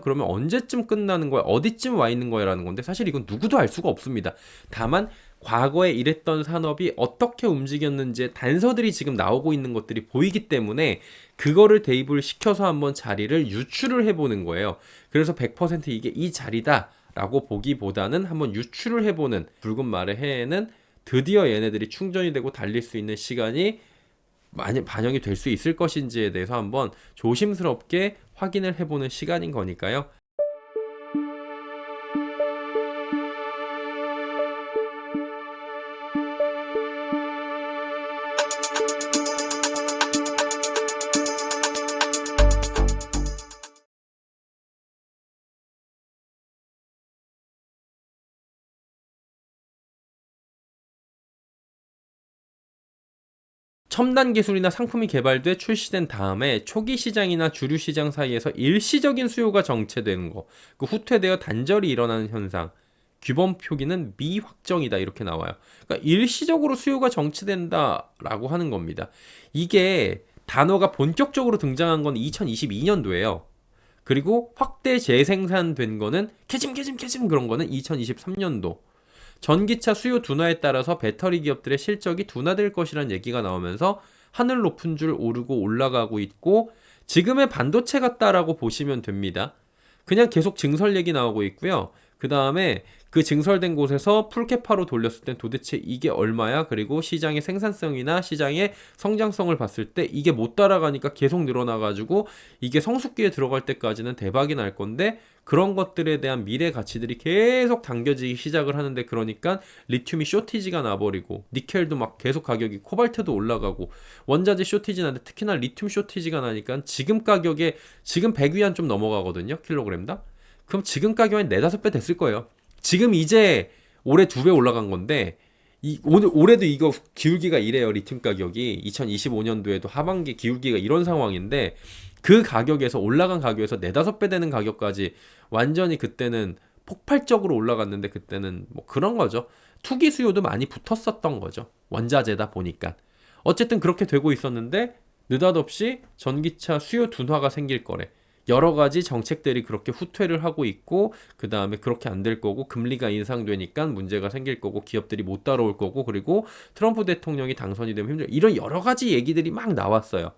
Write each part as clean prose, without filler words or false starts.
그러면 언제쯤 끝나는 거야? 어디쯤 와 있는 거야? 라는 건데 사실 이건 누구도 알 수가 없습니다. 다만 과거에 일했던 산업이 어떻게 움직였는지의 단서들이 지금 나오고 있는 것들이 보이기 때문에 그거를 대입을 시켜서 한번 자리를 유추를 해보는 거예요. 그래서 100% 이게 이 자리다 라고 보기보다는 한번 유추를 해보는, 붉은 말의 해에는 드디어 얘네들이 충전이 되고 달릴 수 있는 시간이 많이 반영이 될 수 있을 것인지에 대해서 한번 조심스럽게 확인을 해보는 시간인 거니까요. 첨단 기술이나 상품이 개발돼 출시된 다음에 초기 시장이나 주류 시장 사이에서 일시적인 수요가 정체되는 거, 그 후퇴되어 단절이 일어나는 현상, 규범 표기는 미확정이다 이렇게 나와요. 그러니까 일시적으로 수요가 정체된다라고 하는 겁니다. 이게 단어가 본격적으로 등장한 건 2022년도예요. 그리고 확대 재생산된 거는 캐짐 그런 거는 2023년도. 전기차 수요 둔화에 따라서 배터리 기업들의 실적이 둔화될 것이라는 얘기가 나오면서 하늘 높은 줄 오르고 올라가고 있고, 지금의 반도체 같다라고 보시면 됩니다. 그냥 계속 증설 얘기 나오고 있고요. 그 다음에 그 증설된 곳에서 풀캐파로 돌렸을 땐 도대체 이게 얼마야? 그리고 시장의 생산성이나 시장의 성장성을 봤을 때 이게 못 따라가니까 계속 늘어나가지고 이게 성숙기에 들어갈 때까지는 대박이 날 건데, 그런 것들에 대한 미래 가치들이 계속 당겨지기 시작을 하는데, 그러니까 리튬이 쇼티지가 나버리고 니켈도 막 계속 가격이, 코발트도 올라가고 원자재 쇼티지 나는데 특히나 리튬 쇼티지가 나니까 지금 가격에, 지금 100위안 좀 넘어가거든요, 킬로그램당. 그럼 지금 가격이 4, 5배 됐을 거예요. 지금 이제 올해 2배 올라간 건데, 올해도 이거 기울기가 이래요. 리튬 가격이 2025년도에도 하반기 기울기가 이런 상황인데, 그 가격에서 올라간 가격에서 4, 5배 되는 가격까지 완전히 그때는 폭발적으로 올라갔는데, 그때는 뭐 그런 거죠. 투기 수요도 많이 붙었었던 거죠. 원자재다 보니까. 어쨌든 그렇게 되고 있었는데 느닷없이 전기차 수요 둔화가 생길 거래. 여러 가지 정책들이 그렇게 후퇴를 하고 있고, 그 다음에 그렇게 안 될 거고, 금리가 인상되니까 문제가 생길 거고, 기업들이 못 따라올 거고, 그리고 트럼프 대통령이 당선이 되면 힘들어. 이런 여러 가지 얘기들이 막 나왔어요.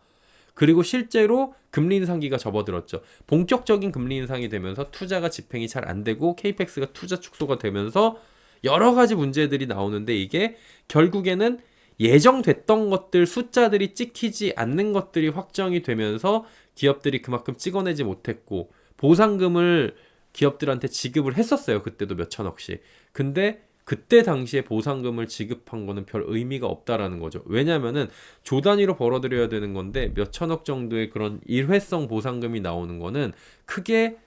그리고 실제로 금리 인상기가 접어들었죠. 본격적인 금리 인상이 되면서 투자가 집행이 잘 안 되고 케이펙스가 투자 축소가 되면서 여러 가지 문제들이 나오는데, 이게 결국에는 예정됐던 것들, 숫자들이 찍히지 않는 것들이 확정이 되면서 기업들이 그만큼 찍어내지 못했고, 보상금을 기업들한테 지급을 했었어요. 그때도 몇 천억씩. 근데 그때 당시에 보상금을 지급한 거는 별 의미가 없다라는 거죠. 왜냐면은 조 단위로 벌어들여야 되는 건데 몇 천억 정도의 그런 일회성 보상금이 나오는 거는 크게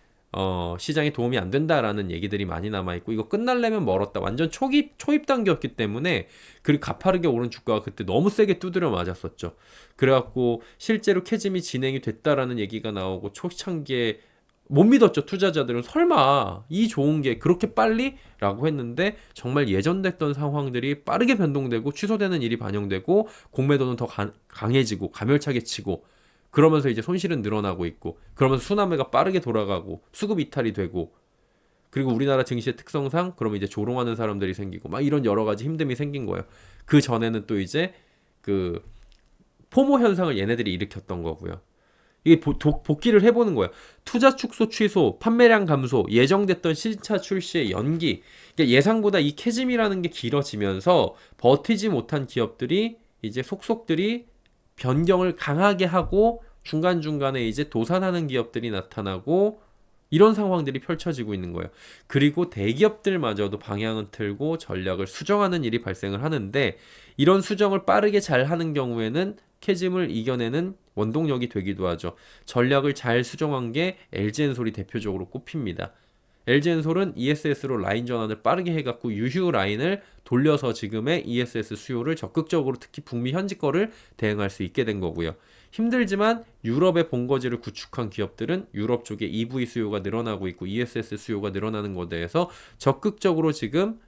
시장에 도움이 안 된다라는 얘기들이 많이 남아있고, 이거 끝날려면 멀었다. 완전 초입 단계였기 때문에, 그리고 가파르게 오른 주가가 그때 너무 세게 두드려 맞았었죠. 그래갖고 실제로 캐즘이 진행이 됐다라는 얘기가 나오고 초창기에 못 믿었죠. 투자자들은 설마 이 좋은 게 그렇게 빨리? 라고 했는데, 정말 예전됐던 상황들이 빠르게 변동되고 취소되는 일이 반영되고 공매도는 더 강해지고 가멸차게 치고, 그러면서 이제 손실은 늘어나고 있고, 그러면서 순환매가 빠르게 돌아가고 수급 이탈이 되고, 그리고 우리나라 증시의 특성상 그러면 이제 조롱하는 사람들이 생기고 막 이런 여러 가지 힘듦이 생긴 거예요. 그 전에는 또 이제 그 포모 현상을 얘네들이 일으켰던 거고요. 이게 복귀를 해보는 거예요. 투자 축소 취소, 판매량 감소, 예정됐던 신차 출시의 연기. 그러니까 예상보다 이 캐즘이라는 게 길어지면서 버티지 못한 기업들이 이제 속속들이 변경을 강하게 하고, 중간중간에 이제 도산하는 기업들이 나타나고, 이런 상황들이 펼쳐지고 있는 거예요. 그리고 대기업들마저도 방향을 틀고 전략을 수정하는 일이 발생을 하는데, 이런 수정을 빠르게 잘 하는 경우에는 캐즘을 이겨내는 원동력이 되기도 하죠. 전략을 잘 수정한 게 LG엔솔이 대표적으로 꼽힙니다. LG엔솔은 ESS로 라인 전환을 빠르게 해갖고 유휴 라인을 돌려서 지금의 ESS 수요를 적극적으로, 특히 북미 현지 거를 대응할 수 있게 된 거고요. 힘들지만 유럽의 본거지를 구축한 기업들은 유럽 쪽에 EV 수요가 늘어나고 있고 ESS 수요가 늘어나는 것에 대해서 적극적으로 지금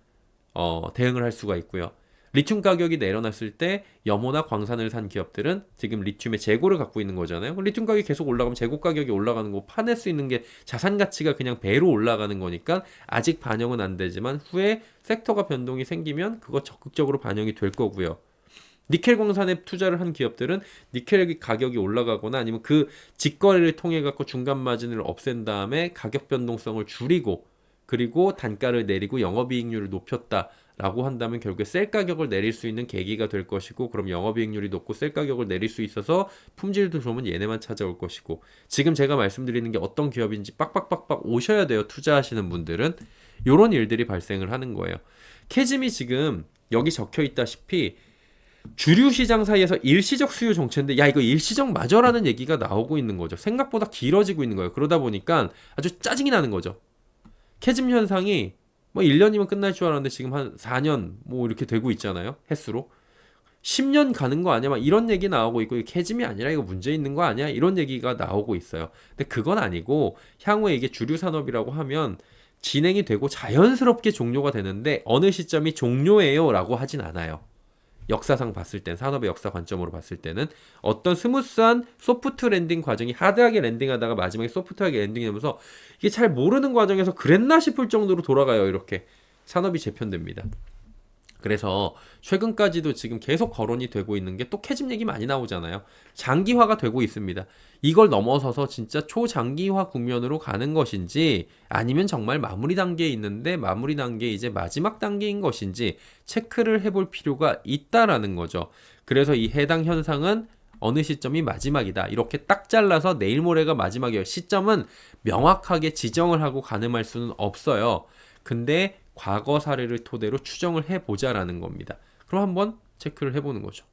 대응을 할 수가 있고요. 리튬 가격이 내려놨을 때 염호나 광산을 산 기업들은 지금 리튬의 재고를 갖고 있는 거잖아요. 리튬 가격이 계속 올라가면 재고 가격이 올라가는 거, 파낼 수 있는 게 자산 가치가 그냥 배로 올라가는 거니까 아직 반영은 안 되지만 후에 섹터가 변동이 생기면 그거 적극적으로 반영이 될 거고요. 니켈 광산에 투자를 한 기업들은 니켈 가격이 올라가거나 아니면 그 직거래를 통해 갖고 중간 마진을 없앤 다음에 가격 변동성을 줄이고 그리고 단가를 내리고 영업이익률을 높였다라고 한다면 결국에 셀 가격을 내릴 수 있는 계기가 될 것이고, 그럼 영업이익률이 높고 셀 가격을 내릴 수 있어서 품질도 좋으면 얘네만 찾아올 것이고, 지금 제가 말씀드리는 게 어떤 기업인지 빡빡빡빡 오셔야 돼요. 투자하시는 분들은 이런 일들이 발생을 하는 거예요. 캐즘이 지금 여기 적혀 있다시피 주류 시장 사이에서 일시적 수요 정체인데, 야 이거 일시적 마저라는 얘기가 나오고 있는 거죠. 생각보다 길어지고 있는 거예요. 그러다 보니까 아주 짜증이 나는 거죠. 캐즘 현상이 뭐 1년이면 끝날 줄 알았는데 지금 한 4년 뭐 이렇게 되고 있잖아요. 횟수로 10년 가는 거 아니야? 막 이런 얘기 나오고 있고, 캐즘이 아니라 이거 문제 있는 거 아니야? 이런 얘기가 나오고 있어요. 근데 그건 아니고 향후에 이게 주류 산업이라고 하면 진행이 되고 자연스럽게 종료가 되는데 어느 시점이 종료예요 라고 하진 않아요. 역사상 봤을 땐, 산업의 역사 관점으로 봤을 때는 어떤 스무스한 소프트 랜딩 과정이 하드하게 랜딩하다가 마지막에 소프트하게 랜딩되면서 이게 잘 모르는 과정에서 그랬나 싶을 정도로 돌아가요. 이렇게 산업이 재편됩니다. 그래서 최근까지도 지금 계속 거론이 되고 있는 게 또 캐즘 얘기 많이 나오잖아요. 장기화가 되고 있습니다. 이걸 넘어서서 진짜 초장기화 국면으로 가는 것인지 아니면 정말 마무리 단계에 있는데 마무리 단계 이제 마지막 단계인 것인지 체크를 해볼 필요가 있다라는 거죠. 그래서 이 해당 현상은 어느 시점이 마지막이다, 이렇게 딱 잘라서 내일 모레가 마지막이에요, 시점은 명확하게 지정을 하고 가늠할 수는 없어요. 근데 과거 사례를 토대로 추정을 해보자라는 겁니다. 그럼 한번 체크를 해보는 거죠.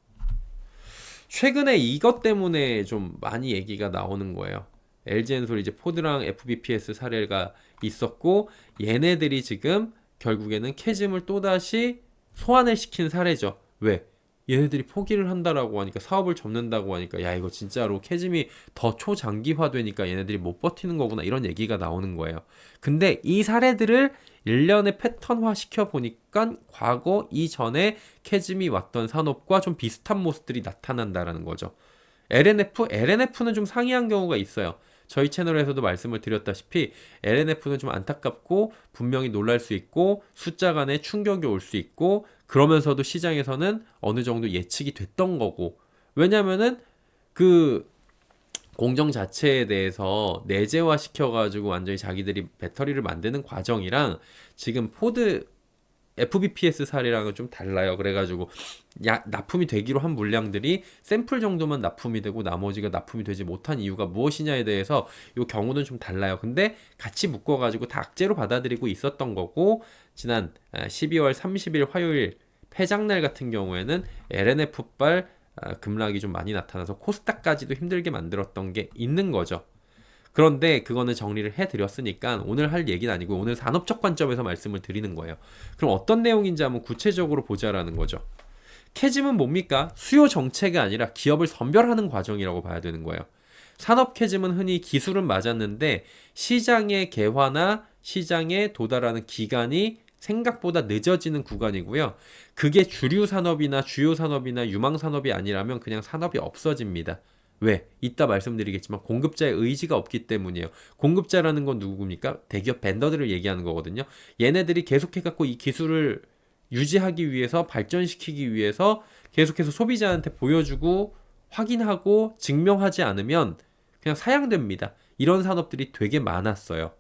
최근에 이것 때문에 좀 많이 얘기가 나오는 거예요. LG엔솔 이제 포드랑 FBPS 사례가 있었고, 얘네들이 지금 결국에는 캐즘을 또다시 소환을 시킨 사례죠. 왜? 얘네들이 포기를 한다라고 하니까, 사업을 접는다고 하니까, 야 이거 진짜로 캐즘이 더 초장기화 되니까 얘네들이 못 버티는 거구나, 이런 얘기가 나오는 거예요. 근데 이 사례들을 1년에 패턴화 시켜보니까 과거 이전에 캐즘이 왔던 산업과 좀 비슷한 모습들이 나타난다라는 거죠. LNF는 좀 상이한 경우가 있어요. 저희 채널에서도 말씀을 드렸다시피 LNF는 좀 안타깝고 분명히 놀랄 수 있고 숫자 간에 충격이 올 수 있고, 그러면서도 시장에서는 어느 정도 예측이 됐던 거고, 왜냐면은 그 공정 자체에 대해서 내재화 시켜가지고 완전히 자기들이 배터리를 만드는 과정이랑 지금 포드 FBPS 사례랑은 좀 달라요. 그래가지고 납품이 되기로 한 물량들이 샘플 정도만 납품이 되고 나머지가 납품이 되지 못한 이유가 무엇이냐에 대해서 이 경우는 좀 달라요. 근데 같이 묶어가지고 다 악재로 받아들이고 있었던 거고, 지난 12월 30일 화요일 폐장날 같은 경우에는 LNF발 급락이 좀 많이 나타나서 코스닥까지도 힘들게 만들었던 게 있는 거죠. 그런데 그거는 정리를 해드렸으니까 오늘 할 얘기는 아니고 오늘 산업적 관점에서 말씀을 드리는 거예요. 그럼 어떤 내용인지 한번 구체적으로 보자라는 거죠. 캐즘은 뭡니까? 수요 정체가 아니라 기업을 선별하는 과정이라고 봐야 되는 거예요. 산업 캐즘은 흔히 기술은 맞았는데 시장의 개화나 시장에 도달하는 기간이 생각보다 늦어지는 구간이고요. 그게 주류 산업이나 주요 산업이나 유망 산업이 아니라면 그냥 산업이 없어집니다. 왜? 이따 말씀드리겠지만 공급자의 의지가 없기 때문이에요. 공급자라는 건 누구입니까? 대기업 벤더들을 얘기하는 거거든요. 얘네들이 계속해갖고 이 기술을 유지하기 위해서, 발전시키기 위해서 계속해서 소비자한테 보여주고 확인하고 증명하지 않으면 그냥 사양됩니다. 이런 산업들이 되게 많았어요.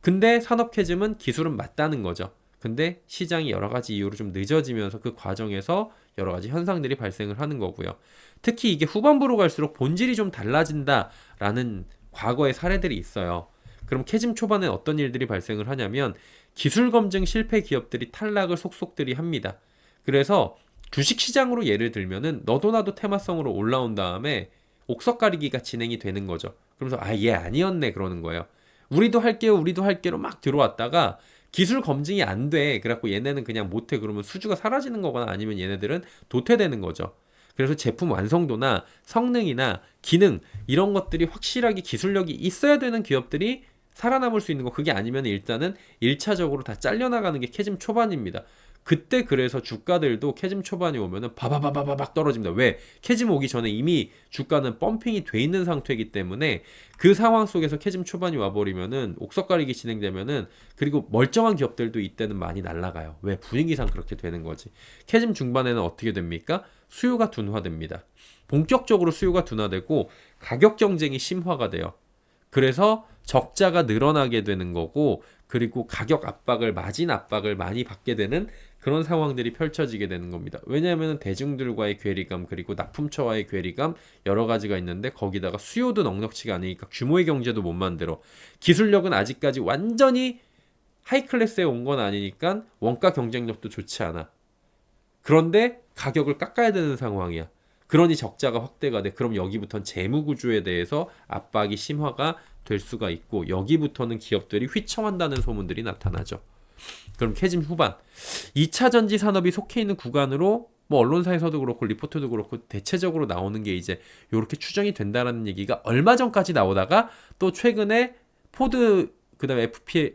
근데 산업 캐즘은 기술은 맞다는 거죠. 근데 시장이 여러 가지 이유로 좀 늦어지면서 그 과정에서 여러 가지 현상들이 발생을 하는 거고요. 특히 이게 후반부로 갈수록 본질이 좀 달라진다라는 과거의 사례들이 있어요. 그럼 캐즘 초반에 어떤 일들이 발생을 하냐면 기술 검증 실패 기업들이 탈락을 속속들이 합니다. 그래서 주식시장으로 예를 들면은 너도 나도 테마성으로 올라온 다음에 옥석 가리기가 진행이 되는 거죠. 그러면서 얘 아니었네 그러는 거예요. 우리도 할게로 막 들어왔다가 기술 검증이 안 돼. 그래갖고 얘네는 그냥 못해. 그러면 수주가 사라지는 거거나 아니면 얘네들은 도태되는 거죠. 그래서 제품 완성도나 성능이나 기능 이런 것들이 확실하게 기술력이 있어야 되는 기업들이 살아남을 수 있는 거, 그게 아니면 일단은 1차적으로 다 잘려나가는 게 캐즘 초반입니다. 그때 그래서 주가들도 캐즘 초반에 오면은 바바바바박 떨어집니다. 왜? 캐즘 오기 전에 이미 주가는 펌핑이 돼 있는 상태이기 때문에 그 상황 속에서 캐즘 초반이 와버리면은 옥석 가리기 진행되면은 그리고 멀쩡한 기업들도 이때는 많이 날아가요. 왜? 분위기상 그렇게 되는 거지. 캐즘 중반에는 어떻게 됩니까? 수요가 둔화됩니다. 본격적으로 수요가 둔화되고 가격 경쟁이 심화가 돼요. 그래서 적자가 늘어나게 되는 거고 그리고 가격 압박을 마진 압박을 많이 받게 되는 그런 상황들이 펼쳐지게 되는 겁니다. 왜냐하면 대중들과의 괴리감 그리고 납품처와의 괴리감 여러 가지가 있는데 거기다가 수요도 넉넉치가 않으니까 규모의 경제도 못 만들어. 기술력은 아직까지 완전히 하이클래스에 온 건 아니니까 원가 경쟁력도 좋지 않아. 그런데 가격을 깎아야 되는 상황이야. 그러니 적자가 확대가 돼. 그럼 여기부터는 재무 구조에 대해서 압박이 심화가 될 수가 있고 여기부터는 기업들이 휘청한다는 소문들이 나타나죠. 그럼 캐즘 후반 2차 전지 산업이 속해 있는 구간으로 뭐 언론사에서도 그렇고 리포트도 그렇고 대체적으로 나오는 게 이제 이렇게 추정이 된다라는 얘기가 얼마 전까지 나오다가 또 최근에 포드 그다음에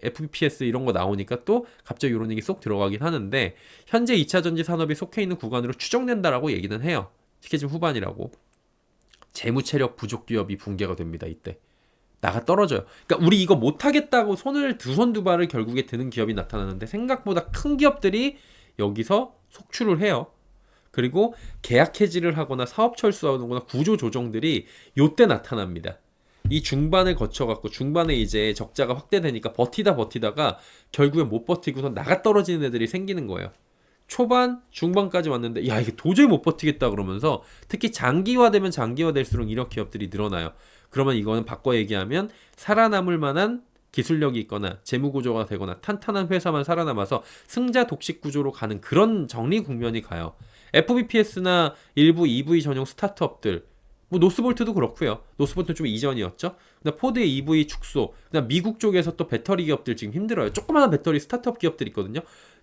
FPS 이런 거 나오니까 또 갑자기 이런 얘기 쏙 들어가긴 하는데 현재 2차 전지 산업이 속해 있는 구간으로 추정된다라고 얘기는 해요. 캐즘 후반이라고. 재무 체력 부족 기업이 붕괴가 됩니다. 이때. 나가 떨어져요. 그러니까 우리 이거 못하겠다고 손을 두 손 두 발을 결국에 드는 기업이 나타나는데 생각보다 큰 기업들이 여기서 속출을 해요. 그리고 계약 해지를 하거나 사업 철수하거나 구조 조정들이 요때 나타납니다. 이 중반을 거쳐갖고 중반에 이제 적자가 확대되니까 버티다가 결국엔 못 버티고서 나가 떨어지는 애들이 생기는 거예요. 초반, 중반까지 왔는데 야 이게 도저히 못 버티겠다 그러면서 특히 장기화되면 장기화될수록 이런 기업들이 늘어나요. 그러면 이거는 바꿔 얘기하면 살아남을 만한 기술력이 있거나 재무구조가 되거나 탄탄한 회사만 살아남아서 승자 독식 구조로 가는 그런 정리 국면이 가요. FBPS나 일부 EV 전용 스타트업들 뭐 노스볼트도 그렇고요. 노스볼트는 좀 이전이었죠. 그다음 포드의 EV 축소, 그다음 미국 쪽에서 또 배터리 기업들 지금 힘들어요. 조그마한 배터리 스타트업 기업들 있거든요.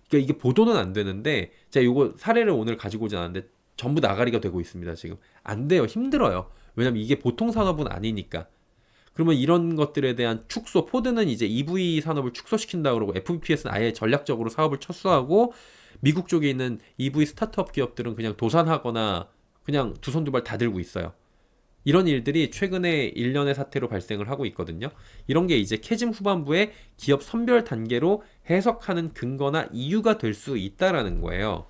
그러니까 이게 보도는 안 되는데 제가 요거 사례를 오늘 가지고 오지 않았는데 전부 나가리가 되고 있습니다. 지금 안 돼요. 힘들어요. 왜냐면 이게 보통 산업은 아니니까. 그러면 이런 것들에 대한 축소, 포드는 이제 EV 산업을 축소시킨다 그러고 FBPS는 아예 전략적으로 사업을 철수하고 미국 쪽에 있는 EV 스타트업 기업들은 그냥 도산하거나 그냥 두 손 두 발 다 들고 있어요. 이런 일들이 최근에 일련의 사태로 발생을 하고 있거든요. 이런 게 이제 캐즘 후반부에 기업 선별 단계로 해석하는 근거나 이유가 될 수 있다라는 거예요.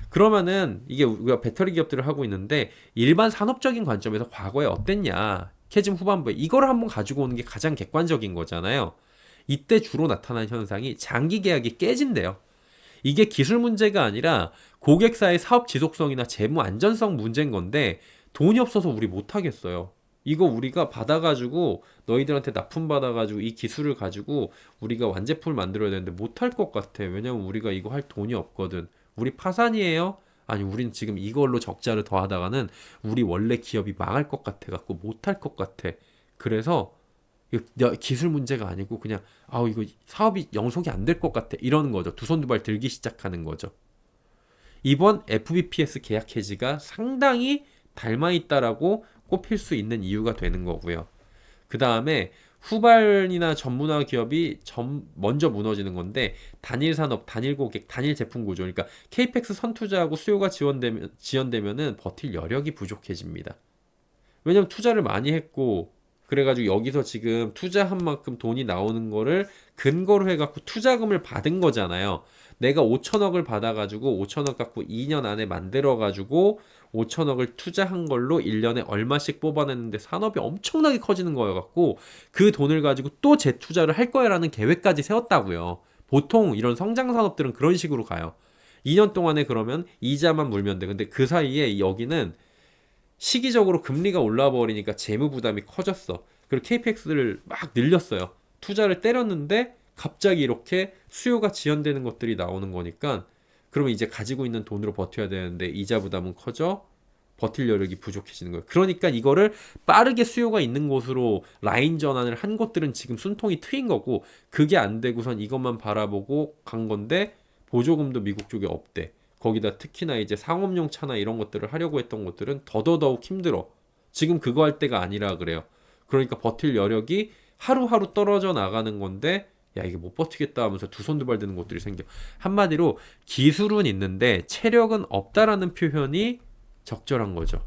그러면은 이게 우리가 배터리 기업들을 하고 있는데 일반 산업적인 관점에서 과거에 어땠냐? 캐즘 후반부에 이걸 한번 가지고 오는 게 가장 객관적인 거잖아요. 이때 주로 나타난 현상이 장기 계약이 깨진대요. 이게 기술 문제가 아니라 고객사의 사업 지속성이나 재무 안전성 문제인 건데 돈이 없어서 우리 못 하겠어요. 이거 우리가 받아가지고 너희들한테 납품 받아가지고 이 기술을 가지고 우리가 완제품을 만들어야 되는데 못 할 것 같아. 왜냐면 우리가 이거 할 돈이 없거든. 우리 파산이에요? 아니 우린 지금 이걸로 적자를 더하다가는 우리 원래 기업이 망할 것 같아 갖고 못 할 것 같아. 그래서 이거 기술 문제가 아니고 그냥 아우 이거 사업이 영속이 안 될 것 같아 이러는 거죠. 두 손 두 발 들기 시작하는 거죠. 이번 FBPS 계약 해지가 상당히 닮아있다라고 꼽힐 수 있는 이유가 되는 거고요. 그 다음에 후발이나 전문화 기업이 먼저 무너지는 건데 단일 산업, 단일 고객, 단일 제품 구조 그러니까 케이펙스 선투자하고 수요가 지연되면은 버틸 여력이 부족해집니다. 왜냐면 투자를 많이 했고 그래가지고 여기서 지금 투자한 만큼 돈이 나오는 거를 근거로 해갖고 투자금을 받은 거잖아요. 내가 5천억을 받아가지고 5천억 갖고 2년 안에 만들어가지고 5천억을 투자한 걸로 1년에 얼마씩 뽑아냈는데 산업이 엄청나게 커지는 거여갖고 그 돈을 가지고 또 재투자를 할 거야라는 계획까지 세웠다고요. 보통 이런 성장 산업들은 그런 식으로 가요. 2년 동안에 그러면 이자만 물면 돼. 근데 그 사이에 여기는 시기적으로 금리가 올라와 버리니까 재무 부담이 커졌어. 그리고 KPX를 막 늘렸어요. 투자를 때렸는데 갑자기 이렇게 수요가 지연되는 것들이 나오는 거니까 그러면 이제 가지고 있는 돈으로 버텨야 되는데 이자 부담은 커져 버틸 여력이 부족해지는 거예요. 그러니까 이거를 빠르게 수요가 있는 곳으로 라인 전환을 한 곳들은 지금 숨통이 트인 거고 그게 안 되고선 이것만 바라보고 간 건데 보조금도 미국 쪽에 없대. 거기다 특히나 이제 상업용 차나 이런 것들을 하려고 했던 것들은 더더욱 힘들어. 지금 그거 할 때가 아니라 그래요. 그러니까 버틸 여력이 하루하루 떨어져 나가는 건데 야 이게 못 버티겠다 하면서 두 손 두 발 드는 곳들이 생겨. 한마디로 기술은 있는데 체력은 없다라는 표현이 적절한 거죠.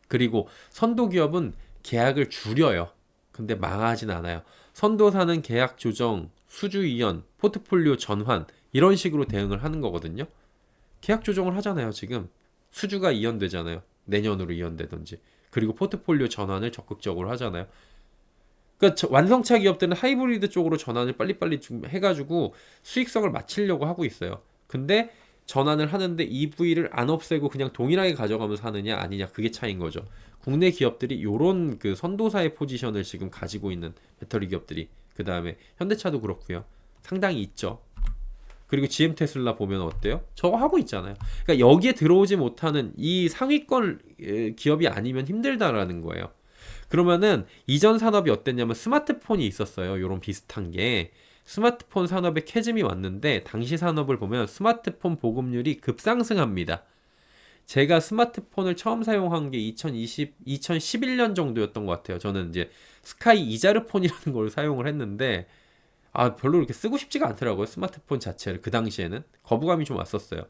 그리고 선도 기업은 계약을 줄여요. 근데 망하진 않아요. 선도사는 계약 조정, 수주 이연, 포트폴리오 전환 이런 식으로 대응을 하는 거거든요. 계약 조정을 하잖아요, 지금. 수주가 이연되잖아요. 내년으로 이연되든지. 그리고 포트폴리오 전환을 적극적으로 하잖아요. 그러니까 완성차 기업들은 하이브리드 쪽으로 전환을 빨리빨리 좀 해가지고 수익성을 맞추려고 하고 있어요. 근데 전환을 하는데 EV를 안 없애고 그냥 동일하게 가져가면서 하느냐 아니냐 그게 차이인 거죠. 국내 기업들이 요런 그 선도사의 포지션을 지금 가지고 있는 배터리 기업들이 그 다음에 현대차도 그렇고요. 상당히 있죠. 그리고 GM 테슬라 보면 어때요? 저거 하고 있잖아요. 그러니까 여기에 들어오지 못하는 이 상위권 기업이 아니면 힘들다라는 거예요. 그러면은 이전 산업이 어땠냐면 스마트폰이 있었어요. 요런 비슷한 게. 스마트폰 산업에 캐즘이 왔는데 당시 산업을 보면 스마트폰 보급률이 급상승합니다. 제가 스마트폰을 처음 사용한 게 2011년 정도였던 것 같아요. 저는 이제 스카이 이자르폰이라는 걸 사용을 했는데 별로 이렇게 쓰고 싶지가 않더라고요. 스마트폰 자체를 그 당시에는 거부감이 좀 왔었어요.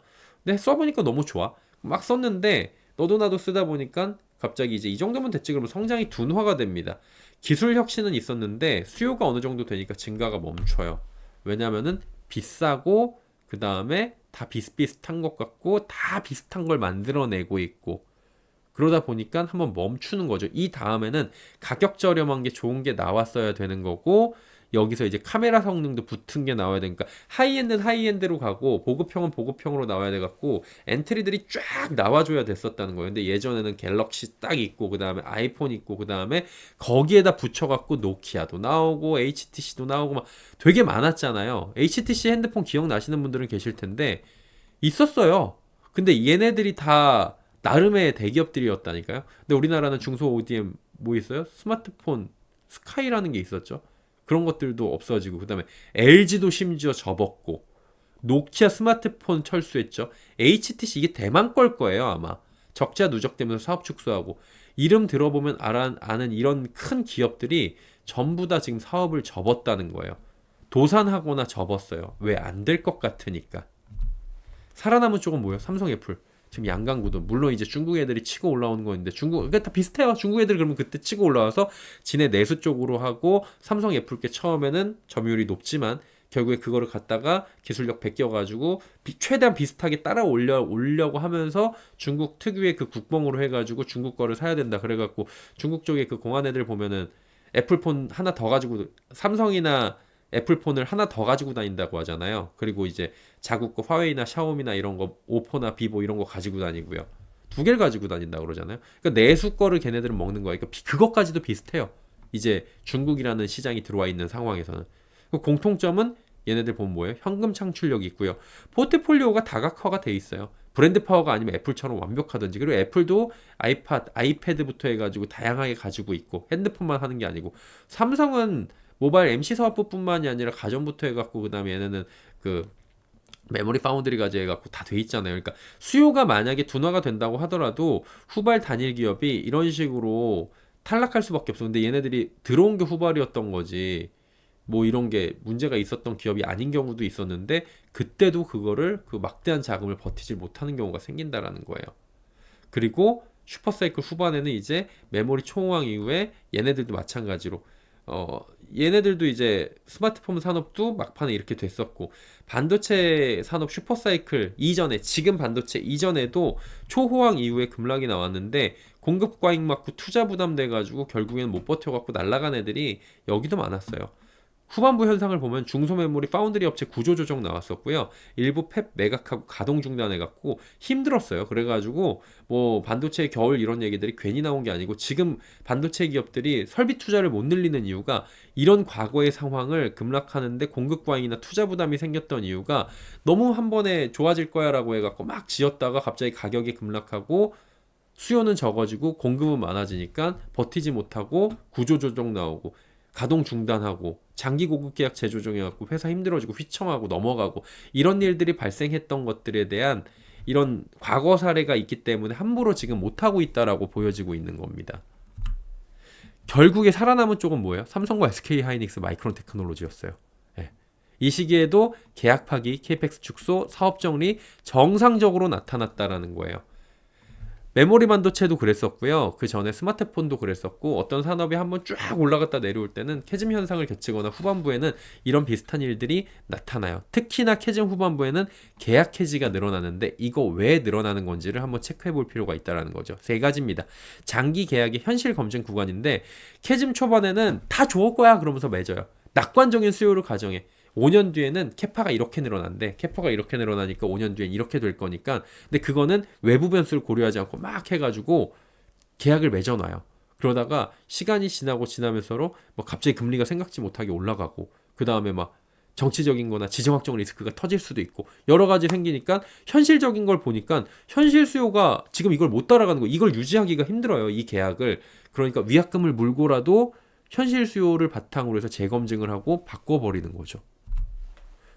근데 써보니까 너무 좋아. 막 썼는데 너도 나도 쓰다 보니까 갑자기 이제 이 정도면 됐지 그러면 성장이 둔화가 됩니다. 기술 혁신은 있었는데 수요가 어느 정도 되니까 증가가 멈춰요. 왜냐면은 비싸고 그 다음에 다 비슷비슷한 것 같고 다 비슷한 걸 만들어내고 있고 그러다 보니까 한번 멈추는 거죠. 이 다음에는 가격 저렴한 게 좋은 게 나왔어야 되는 거고 여기서 이제 카메라 성능도 붙은 게 나와야 되니까 하이엔드는 하이엔드로 가고 보급형은 보급형으로 나와야 돼 갖고 엔트리들이 쫙 나와줘야 됐었다는 거예요. 근데 예전에는 갤럭시 딱 있고 그 다음에 아이폰 있고 그 다음에 거기에다 붙여갖고 노키아도 나오고 HTC도 나오고 막 되게 많았잖아요. HTC 핸드폰 기억나시는 분들은 계실 텐데 있었어요. 근데 얘네들이 다 나름의 대기업들이었다니까요. 근데 우리나라는 중소 ODM 뭐 있어요? 스마트폰 스카이라는 게 있었죠. 그런 것들도 없어지고 그다음에 LG도 심지어 접었고 노키아 스마트폰 철수했죠. HTC 이게 대만 걸 거예요 아마. 적자 누적되면서 사업 축소하고 이름 들어보면 아는 이런 큰 기업들이 전부 다 지금 사업을 접었다는 거예요. 도산하거나 접었어요. 왜 안 될 것 같으니까. 살아남은 쪽은 뭐예요? 삼성 애플. 지금 양강구도 물론 이제 중국 애들이 치고 올라오는 거인데 그러니까 다 비슷해요. 중국 애들 그러면 그때 치고 올라와서 지네 내수 쪽으로 하고 삼성 애플께 처음에는 점유율이 높지만 결국에 그거를 갖다가 기술력 베껴가지고 최대한 비슷하게 따라 올려고 하면서 중국 특유의 그 국뽕으로 해가지고 중국 거를 사야 된다 그래갖고 중국 쪽에 그 공안 애들 보면은 애플폰 하나 더 가지고 삼성이나 애플폰을 하나 더 가지고 다닌다고 하잖아요. 그리고 이제 자국 거 화웨이나 샤오미나 이런 거 오포나 비보 이런 거 가지고 다니고요. 두 개를 가지고 다닌다고 그러잖아요. 그러니까 내수 거를 걔네들은 먹는 거예요. 그러니까 그것까지도 비슷해요. 이제 중국이라는 시장이 들어와 있는 상황에서는. 그 공통점은 얘네들 보면 뭐예요? 현금 창출력이 있고요. 포트폴리오가 다각화가 돼 있어요. 브랜드 파워가 아니면 애플처럼 완벽하든지 그리고 애플도 아이패드부터 해가지고 다양하게 가지고 있고 핸드폰만 하는 게 아니고 삼성은 모바일 MC 사업부뿐만이 아니라 가전부터 해갖고 그다음에 얘네는 그 메모리 파운드리까지 해갖고 다 돼 있잖아요. 그러니까 수요가 만약에 둔화가 된다고 하더라도 후발 단일 기업이 이런 식으로 탈락할 수밖에 없어. 근데 얘네들이 들어온 게 후발이었던 거지. 뭐 이런 게 문제가 있었던 기업이 아닌 경우도 있었는데 그때도 그거를 그 막대한 자금을 버티질 못하는 경우가 생긴다라는 거예요. 그리고 슈퍼사이클 후반에는 이제 메모리 총황 이후에 얘네들도 마찬가지로 얘네들도 이제 스마트폰 산업도 막판에 이렇게 됐었고 반도체 산업 슈퍼사이클 이전에 지금 반도체 이전에도 초호황 이후에 급락이 나왔는데 공급 과잉 맞고 투자 부담 돼가지고 결국에는 못 버텨갖고 날아간 애들이 여기도 많았어요. 후반부 현상을 보면 중소메모리 파운드리 업체 구조조정 나왔었고요. 일부 팹 매각하고 가동 중단해갖고 힘들었어요. 그래가지고 뭐 반도체 겨울 이런 얘기들이 괜히 나온 게 아니고 지금 반도체 기업들이 설비 투자를 못 늘리는 이유가 이런 과거의 상황을 급락하는데 공급 과잉이나 투자 부담이 생겼던 이유가 너무 한 번에 좋아질 거야라고 해갖고 막 지었다가 갑자기 가격이 급락하고 수요는 적어지고 공급은 많아지니까 버티지 못하고 구조조정 나오고 가동 중단하고 장기 고급 계약 재조정해갖고 회사 힘들어지고 휘청하고 넘어가고 이런 일들이 발생했던 것들에 대한 이런 과거 사례가 있기 때문에 함부로 지금 못하고 있다라고 보여지고 있는 겁니다. 결국에 살아남은 쪽은 뭐예요? 삼성과 SK 하이닉스, 마이크론 테크놀로지였어요. 예. 이 시기에도 계약 파기, 케이펙스 축소, 사업 정리 정상적으로 나타났다라는 거예요. 메모리 반도체도 그랬었고요. 그 전에 스마트폰도 그랬었고, 어떤 산업이 한번 쫙 올라갔다 내려올 때는 캐즘 현상을 겪거나 후반부에는 이런 비슷한 일들이 나타나요. 특히나 캐즘 후반부에는 계약 해지가 늘어나는데 이거 왜 늘어나는 건지를 한번 체크해 볼 필요가 있다는 거죠. 세 가지입니다. 장기 계약의 현실 검증 구간인데, 캐즘 초반에는 다 좋을 거야 그러면서 맺어요. 낙관적인 수요를 가정해. 5년 뒤에는 캐파가 이렇게 늘어난대. 캐파가 이렇게 늘어나니까 5년 뒤엔 이렇게 될 거니까. 근데 그거는 외부 변수를 고려하지 않고 막 해가지고 계약을 맺어놔요. 그러다가 시간이 지나면서로 뭐 갑자기 금리가 생각지 못하게 올라가고, 그 다음에 막 정치적인 거나 지정학적 리스크가 터질 수도 있고 여러 가지 생기니까 현실적인 걸 보니까 현실 수요가 지금 이걸 못 따라가는 거, 이걸 유지하기가 힘들어요. 이 계약을. 그러니까 위약금을 물고라도 현실 수요를 바탕으로 해서 재검증을 하고 바꿔버리는 거죠.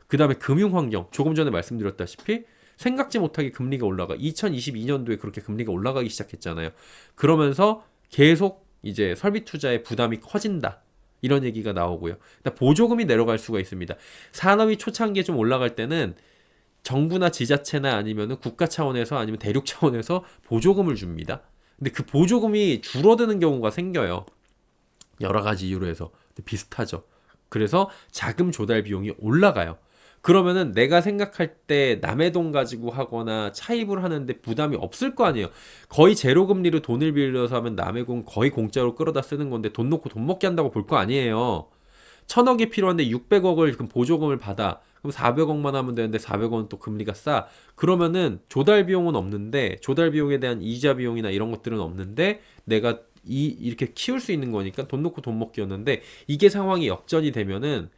그 다음에 금융환경, 조금 전에 말씀드렸다시피 생각지 못하게 금리가 올라가. 2022년도에 그렇게 금리가 올라가기 시작했잖아요. 그러면서 계속 이제 설비 투자의 부담이 커진다, 이런 얘기가 나오고요. 보조금이 내려갈 수가 있습니다. 산업이 초창기에 좀 올라갈 때는 정부나 지자체나 아니면 국가 차원에서 아니면 대륙 차원에서 보조금을 줍니다. 근데 그 보조금이 줄어드는 경우가 생겨요. 여러 가지 이유로 해서. 비슷하죠. 그래서 자금 조달 비용이 올라가요. 그러면은 내가 생각할 때 남의 돈 가지고 하거나 차입을 하는데 부담이 없을 거 아니에요. 거의 제로 금리로 돈을 빌려서 하면 남의 돈 거의 공짜로 끌어다 쓰는 건데 돈 놓고 돈 먹게 한다고 볼 거 아니에요. 1,000억이 필요한데 600억을 보조금을 받아. 그럼 400억만 하면 되는데 400억은 또 금리가 싸. 그러면은 조달 비용은 없는데, 조달 비용에 대한 이자 비용이나 이런 것들은 없는데 내가 이렇게 키울 수 있는 거니까 돈 놓고 돈 먹기였는데, 이게 상황이 역전이 되면은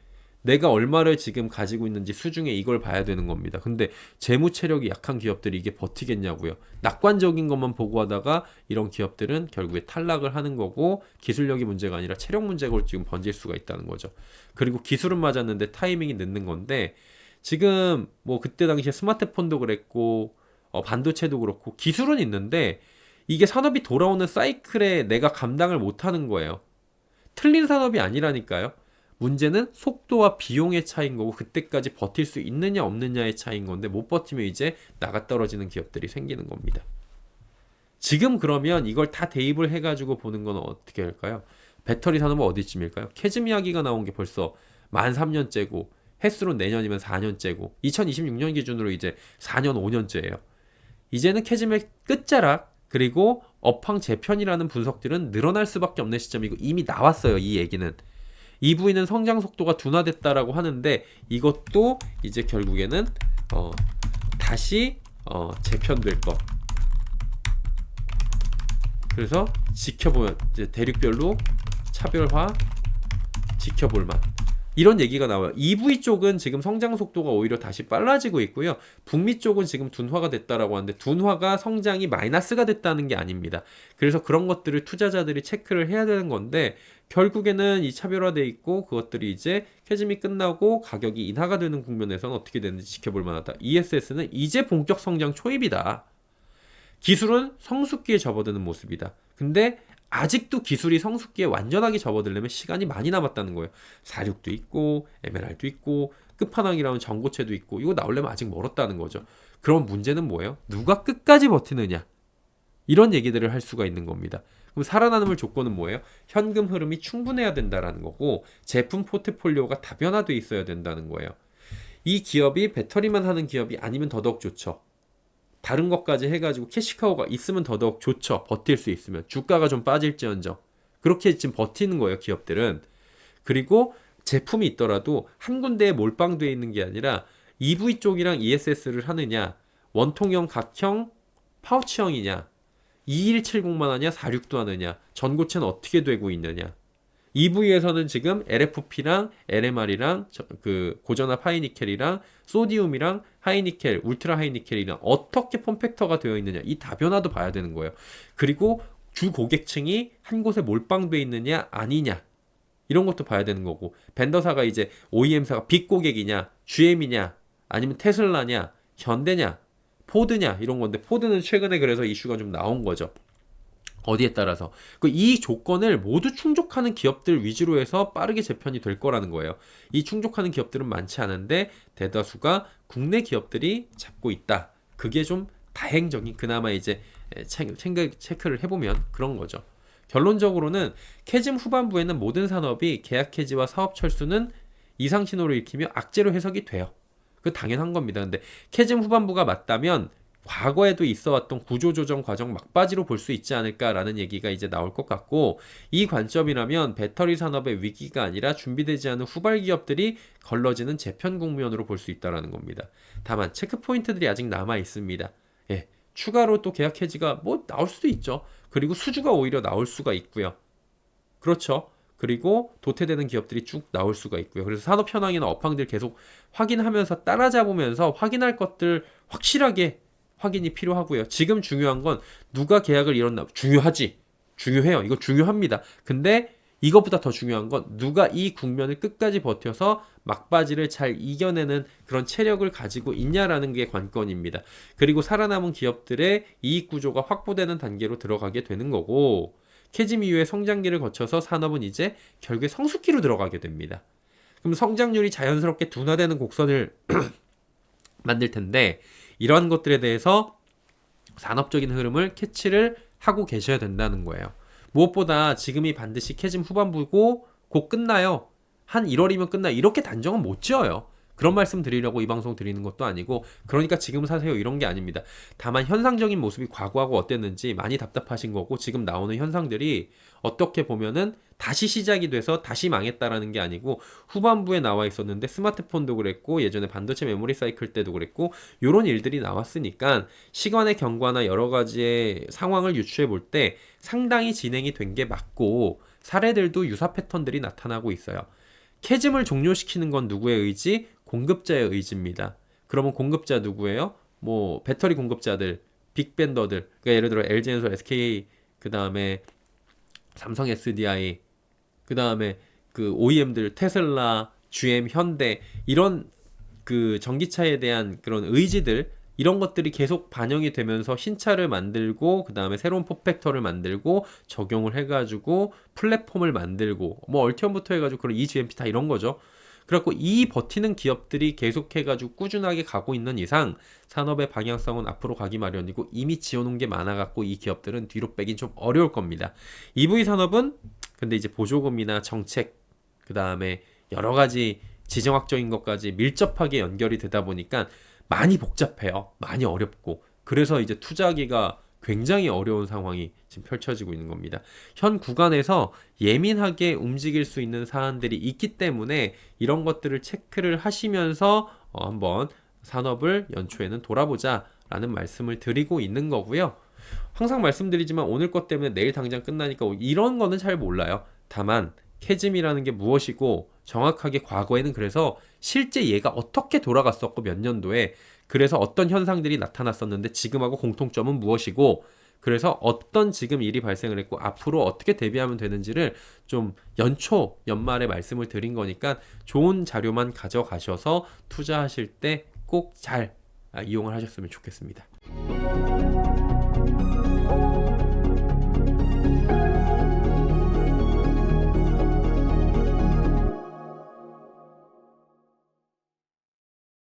내가 얼마를 지금 가지고 있는지 수중에 이걸 봐야 되는 겁니다. 근데 재무 체력이 약한 기업들이 이게 버티겠냐고요. 낙관적인 것만 보고 하다가 이런 기업들은 결국에 탈락을 하는 거고, 기술력이 문제가 아니라 체력 문제가 지금 번질 수가 있다는 거죠. 그리고 기술은 맞았는데 타이밍이 늦는 건데, 지금 뭐 그때 당시에 스마트폰도 그랬고 반도체도 그렇고 기술은 있는데 이게 산업이 돌아오는 사이클에 내가 감당을 못하는 거예요. 틀린 산업이 아니라니까요. 문제는 속도와 비용의 차이인 거고, 그때까지 버틸 수 있느냐 없느냐의 차이인 건데, 못 버티면 이제 나가 떨어지는 기업들이 생기는 겁니다. 지금 그러면 이걸 다 대입을 해가지고 보는 건 어떻게 할까요? 배터리 산업은 어디쯤일까요? 캐즘 이야기가 나온 게 벌써 만 3년째고 햇수로 내년이면 4년째고 2026년 기준으로 이제 4년 5년째예요. 이제는 캐즘의 끝자락, 그리고 업황 재편이라는 분석들은 늘어날 수밖에 없는 시점이고 이미 나왔어요. 이 얘기는. EV는 성장 속도가 둔화됐다라고 하는데 이것도 이제 결국에는 다시 재편될 것. 그래서 지켜보면 이제 대륙별로 차별화 지켜볼 만, 이런 얘기가 나와요. EV 쪽은 지금 성장 속도가 오히려 다시 빨라지고 있고요. 북미 쪽은 지금 둔화가 됐다라고 하는데, 둔화가 성장이 마이너스가 됐다는 게 아닙니다. 그래서 그런 것들을 투자자들이 체크를 해야 되는 건데, 결국에는 이 차별화돼 있고 그것들이 이제 캐즘이 끝나고 가격이 인하가 되는 국면에서는 어떻게 되는지 지켜볼 만하다. ESS는 이제 본격 성장 초입이다. 기술은 성숙기에 접어드는 모습이다. 근데 아직도 기술이 성숙기에 완전하게 접어들려면 시간이 많이 남았다는 거예요. 46도 있고 MLR도 있고 끝판왕이라는 전고체도 있고, 이거 나오려면 아직 멀었다는 거죠. 그럼 문제는 뭐예요? 누가 끝까지 버티느냐, 이런 얘기들을 할 수가 있는 겁니다. 그럼 살아남을 조건은 뭐예요? 현금 흐름이 충분해야 된다라는 거고, 제품 포트폴리오가 다변화돼 있어야 된다는 거예요. 이 기업이 배터리만 하는 기업이 아니면 더더욱 좋죠. 다른 것까지 해가지고 캐시카우가 있으면 더더욱 좋죠. 버틸 수 있으면. 주가가 좀 빠질지언정. 그렇게 지금 버티는 거예요, 기업들은. 그리고 제품이 있더라도 한 군데에 몰빵되어 있는 게 아니라 EV 쪽이랑 ESS를 하느냐, 원통형, 각형, 파우치형이냐, 2170만 하냐, 46도 하느냐, 전고체는 어떻게 되고 있느냐. EV에서는 지금 LFP랑 LMR이랑 그 고전압 하이니켈이랑 소디움이랑 하이니켈, 울트라 하이니켈이랑 어떻게 폼팩터가 되어 있느냐, 이 다변화도 봐야 되는 거예요. 그리고 주 고객층이 한 곳에 몰빵되어 있느냐 아니냐, 이런 것도 봐야 되는 거고, 벤더사가 이제 OEM사가 빅 고객이냐, GM이냐, 아니면 테슬라냐, 현대냐, 포드냐, 이런 건데, 포드는 최근에 그래서 이슈가 좀 나온 거죠. 어디에 따라서 이 조건을 모두 충족하는 기업들 위주로 해서 빠르게 재편이 될 거라는 거예요. 이 충족하는 기업들은 많지 않은데 대다수가 국내 기업들이 잡고 있다. 그게 좀 다행적인 그나마 이제 체크를 해보면 그런 거죠. 결론적으로는 캐즘 후반부에는 모든 산업이 계약 해지와 사업 철수는 이상 신호를 익히며 악재로 해석이 돼요. 그 당연한 겁니다. 근데 캐즘 후반부가 맞다면 과거에도 있어왔던 구조조정 과정 막바지로 볼 수 있지 않을까라는 얘기가 이제 나올 것 같고, 이 관점이라면 배터리 산업의 위기가 아니라 준비되지 않은 후발 기업들이 걸러지는 재편 국면으로 볼 수 있다라는 겁니다. 다만 체크 포인트들이 아직 남아 있습니다. 예, 추가로 또 계약 해지가 뭐 나올 수도 있죠. 그리고 수주가 오히려 나올 수가 있고요. 그렇죠. 그리고 도태되는 기업들이 쭉 나올 수가 있고요. 그래서 산업 현황이나 업황들 계속 확인하면서 따라잡으면서 확인할 것들 확실하게 확인이 필요하고요. 지금 중요한 건 누가 계약을 이뤘나 중요하지. 중요해요. 이거 중요합니다. 근데 이것보다 더 중요한 건 누가 이 국면을 끝까지 버텨서 막바지를 잘 이겨내는 그런 체력을 가지고 있냐라는 게 관건입니다. 그리고 살아남은 기업들의 이익 구조가 확보되는 단계로 들어가게 되는 거고, 캐즘 이후의 성장기를 거쳐서 산업은 이제 결국에 성숙기로 들어가게 됩니다. 그럼 성장률이 자연스럽게 둔화되는 곡선을 만들 텐데, 이러한 것들에 대해서 산업적인 흐름을 캐치를 하고 계셔야 된다는 거예요. 무엇보다 지금이 반드시 캐즘 후반부고 곧 끝나요. 한 1월이면 끝나요. 이렇게 단정은 못 지어요. 그런 말씀 드리려고 이 방송 드리는 것도 아니고, 그러니까 지금 사세요 이런 게 아닙니다. 다만 현상적인 모습이 과거하고 어땠는지 많이 답답하신 거고, 지금 나오는 현상들이 어떻게 보면은 다시 시작이 돼서 다시 망했다라는 게 아니고, 후반부에 나와 있었는데 스마트폰도 그랬고 예전에 반도체 메모리 사이클 때도 그랬고 이런 일들이 나왔으니까 시간의 경과나 여러 가지의 상황을 유추해 볼 때 상당히 진행이 된 게 맞고, 사례들도 유사 패턴들이 나타나고 있어요. 캐즘을 종료시키는 건 누구의 의지? 공급자의 의지입니다. 그러면 공급자 누구예요? 뭐 배터리 공급자들, 빅벤더들. 그러니까 예를 들어 LG엔솔, SK, 그 다음에 삼성 SDI, 그 다음에 그 OEM들 테슬라, GM, 현대 이런 그 전기차에 대한 그런 의지들, 이런 것들이 계속 반영이 되면서 신차를 만들고 그 다음에 새로운 폼팩터를 만들고 적용을 해가지고 플랫폼을 만들고 뭐 얼티엄부터 해가지고 그런 eGMP 다 이런 거죠. 그래갖고 이 버티는 기업들이 계속해가지고 꾸준하게 가고 있는 이상 산업의 방향성은 앞으로 가기 마련이고, 이미 지어놓은 게 많아갖고 이 기업들은 뒤로 빼긴 좀 어려울 겁니다. EV 산업은 근데 이제 보조금이나 정책, 그 다음에 여러 가지 지정학적인 것까지 밀접하게 연결이 되다 보니까 많이 복잡해요. 많이 어렵고. 그래서 이제 투자하기가 굉장히 어려운 상황이 지금 펼쳐지고 있는 겁니다. 현 구간에서 예민하게 움직일 수 있는 사안들이 있기 때문에 이런 것들을 체크를 하시면서 한번 산업을 연초에는 돌아보자 라는 말씀을 드리고 있는 거고요. 항상 말씀드리지만 오늘 것 때문에 내일 당장 끝나니까 이런 거는 잘 몰라요. 다만 캐즘이라는 게 무엇이고 정확하게 과거에는 그래서 실제 얘가 어떻게 돌아갔었고 몇 년도에 그래서 어떤 현상들이 나타났었는데 지금하고 공통점은 무엇이고, 그래서 어떤 지금 일이 발생을 했고 앞으로 어떻게 대비하면 되는지를 좀 연말에 말씀을 드린 거니까 좋은 자료만 가져가셔서 투자하실 때 꼭 잘 이용을 하셨으면 좋겠습니다.